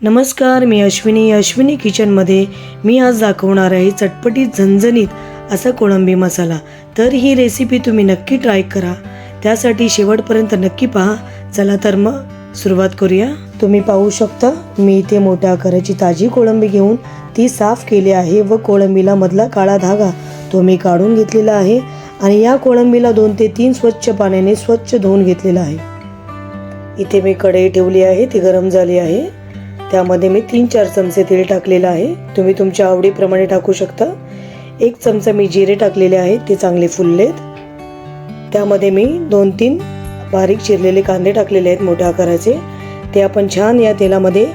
नमस्कार, मी अश्विनी किचनमध्ये मी आज दाखवणार आहे चटपटीत झणझणीत असा कोळंबी मसाला। तर ही रेसिपी तुम्ही नक्की ट्राय करा, त्यासाठी शेवटपर्यंत नक्की पहा। चला तर मग सुरुवात करूया। तुम्ही पाहू शकता मी इथे मोठ्या आकाराची ताजी कोळंबी घेऊन ती साफ केली आहे व कोळंबीला मधला काळा धागा तो मी काढून घेतलेला आहे आणि या कोळंबीला 2 ते 3 स्वच्छ पाण्याने स्वच्छ धुवून घेतलेला आहे। इथे मी कढई ठेवली आहे, ती गरम झाली आहे। त्यामध्ये मी 3-4 चमचे तेल टाकलेले आहे, तुम्ही तुमच्या आवडीप्रमाणे टाकू शकता। 1 चमचा मी जिरे टाकलेले आहेत, ते चांगले फुललेत। त्यामध्ये मी 2-3 बारीक चिरलेले कांदे टाकलेले आहेत मोठ्या आकाराचे, ते आपण छान या तेलामध्ये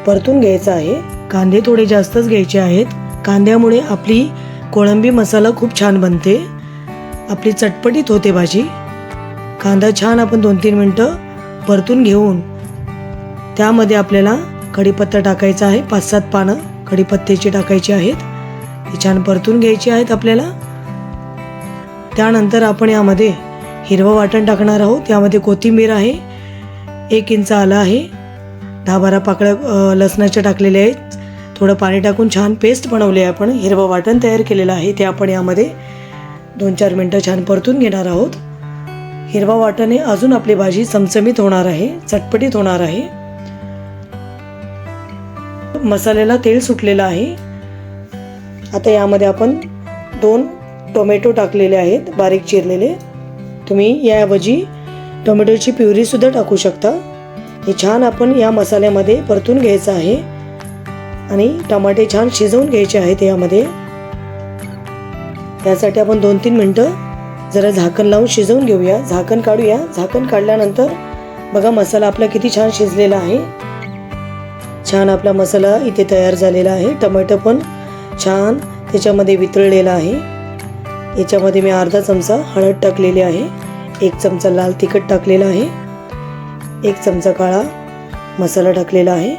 परतून घ्यायचं आहे। कांदे थोडे जास्तच घ्यायचे आहेत, कांद्यामुळे आपली कोळंबी मसाला खूप छान बनते, आपली चटपटीत होते भाजी। कांदा छान आपण 2-3 मिनिटं परतून घेऊन त्यामध्ये आपल्याला कढीपत्ता टाकायचा आहे। 5-7 पानं कढीपत्त्याची टाकायची आहेत, ती छान परतून घ्यायची आहेत आपल्याला। त्यानंतर आपण यामध्ये हिरवं वाटण टाकणार आहोत। त्यामध्ये कोथिंबीर आहे, 1 इंच आलं आहे, 10-12 पाकळ्या लसणाच्या टाकलेल्या आहेत। थोडं पाणी टाकून छान पेस्ट बनवली आहे आपण, हिरवं वाटण तयार केलेलं आहे, ते आपण यामध्ये 2-4 मिनिटं छान परतून घेणार आहोत। हिरवा वाटणे अजून आपली भाजी चमचमीत होणार आहे, चटपटीत होणार आहे। मसाल्याला तेल सुटलेलं आहे। आता यामध्ये आपण 2 टोमॅटो टाकलेले आहेत बारीक चिरलेले, तुम्ही याऐवजी टोमॅटोची प्युरी सुद्धा टाकू शकता। हे छान आपण या मसाल्यामध्ये परतून घ्यायचं आहे आणि टमाटे छान शिजवून घ्यायचे आहेत यामध्ये। यासाठी आपण 2-3 मिनिटं जरा झाकण लावून शिजवून घेऊया, झाकण काढूया। झाकण काढल्यानंतर बघा मसाला आपला किती छान शिजलेला आहे। छान आपला मसाला इथे तयार झालेला आहे, टोमॅटो पण छान त्याच्यामध्ये वितळलेला आहे। याच्यामध्ये मी अर्धा चमचा हळद टाकलेली आहे, 1 चमचा लाल तिखट टाकलेला आहे, 1 चमचा काळा मसाला टाकलेला आहे,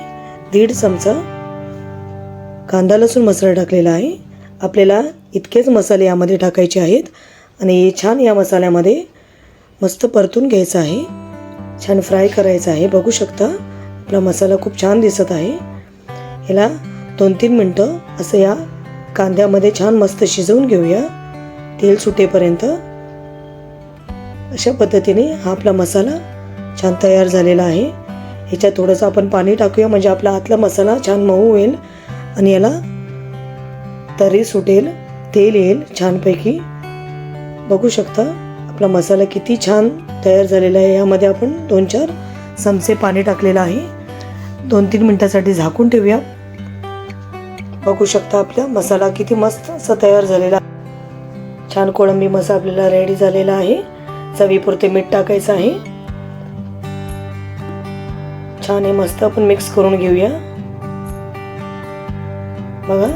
1.5 चमचा कांदा लसूण मसाला टाकलेला आहे। आपल्याला इतकेच मसाले यामध्ये टाकायचे आहेत आणि छान या मसाल्यामध्ये मस्त परतून घ्यायचं आहे, छान फ्राय करायचं आहे। बघू शकता आपला मसाला खूप छान दिसत आहे। याला 2-3 मिनिटं असं या कांद्यामध्ये छान मस्त शिजवून घेऊया, तेल सुटेपर्यंत। अशा पद्धतीने हा आपला मसाला छान तयार झालेला आहे। ह्याच्यात थोडंसं आपण पाणी टाकूया, म्हणजे आपला आतला मसाला छान मऊ होईल आणि याला तरी सुटेल, तेल येईल छानपैकी। बघू शकता आपला मसाला किती छान तयार झालेला आहे। यामध्ये आपण 2-4 चमचे पाणी टाकलेलं आहे, 2-3 मिनिटांसाठी झाकून ठेवूया। बघू शकता आपला मसाला किती मस्त असा तयार झालेला, छान कोळंबी मसाला आपल्याला रेडी झालेला आहे। चवीपुरते मीठ टाकायचं आहे, छान हे मस्त आपण मिक्स करून घेऊया। बघा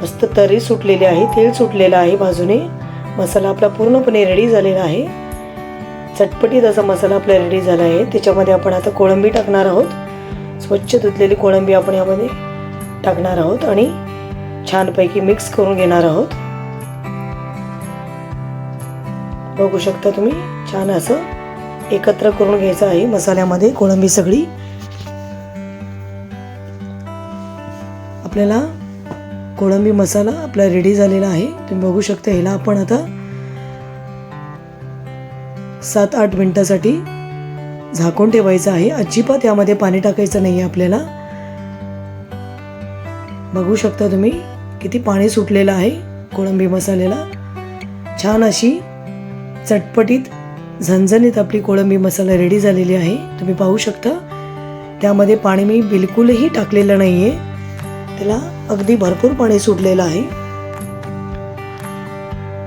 मस्त तरी सुटलेली आहे, तेल सुटलेलं आहे बाजूने, मसाला आपला पूर्णपणे रेडी झालेला आहे। चटपटीत असा मसाला आपला रेडी झाला आहे। त्याच्यामध्ये आपण आता कोळंबी टाकणार आहोत, स्वच्छ धुतलेली कोळंबी आपण यामध्ये टाकणार आहोत आणि छानपैकी मिक्स करून घेणार आहोत। बघू शकता तुम्ही छान असं एकत्र करून घ्यायचं आहे मसाल्यामध्ये कोळंबी सगळी। आपल्याला कोळंबी मसाला आपला रेडी झालेला आहे, तुम्ही बघू शकता। ह्याला आपण आता 7-8 मिनिटांसाठी झाकून ठेवायचं आहे, अजिबात यामध्ये पाणी टाकायचं नाही आहे आपल्याला। बघू शकता तुम्ही किती पाणी सुटलेलं आहे कोळंबी मसाल्याला। छान अशी चटपटीत झणझणीत आपली कोळंबी मसाला रेडी झालेली आहे, तुम्ही पाहू शकता। त्यामध्ये पाणी मी बिलकुलही टाकलेलं नाही आहे, त्याला अगदी भरपूर पाणी सुटलेलं आहे।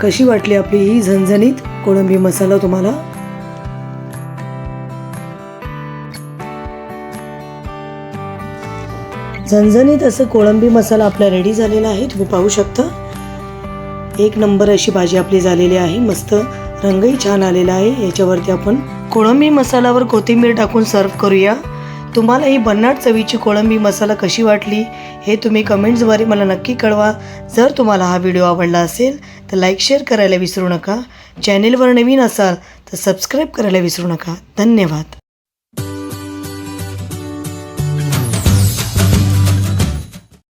कशी वाटली आपली ही झणझणीत कोळंबी मसाला तुम्हाला? झणझणीत असं कोळंबी मसाला आपला रेडी झालेला आहे, तुम्ही पाहू शकता। 1 नंबर अशी भाजी आपली झालेली आहे, मस्त रंगही छान आलेला आहे। याच्यावरती आपण कोळंबी मसाल्यावर कोथिंबीर टाकून सर्व करूया। तुम्हाला ही भन्नाट चवीची कोळंबी मसाला कशी वाटली हे तुम्ही कमेंट्सद्वारे मला नक्की कळवा। जर तुम्हाला हा व्हिडिओ आवडला असेल तर लाईक शेअर करायला विसरू नका, चॅनेलवर नवीन असाल तर सबस्क्राईब करायला विसरू नका। धन्यवाद।